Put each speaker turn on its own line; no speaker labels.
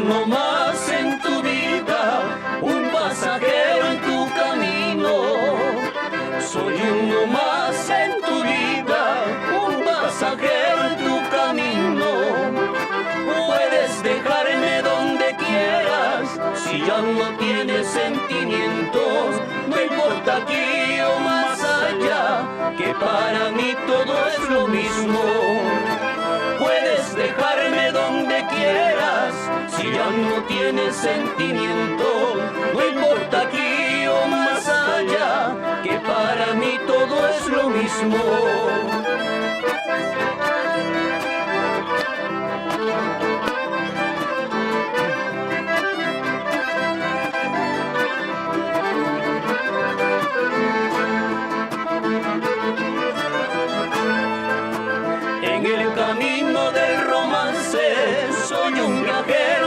uno más en tu vida, un pasajero en tu camino. Soy uno más en tu vida, un pasajero en tu camino. Puedes dejarme donde quieras, si ya no tienes sentimientos. No importa aquí o más allá, que para mí todo es lo mismo. Puedes dejarme donde quieras, si ya no tienes sentimientos. No importa aquí o más allá, que para mí todo es lo mismo. En el camino del romance soy un viajero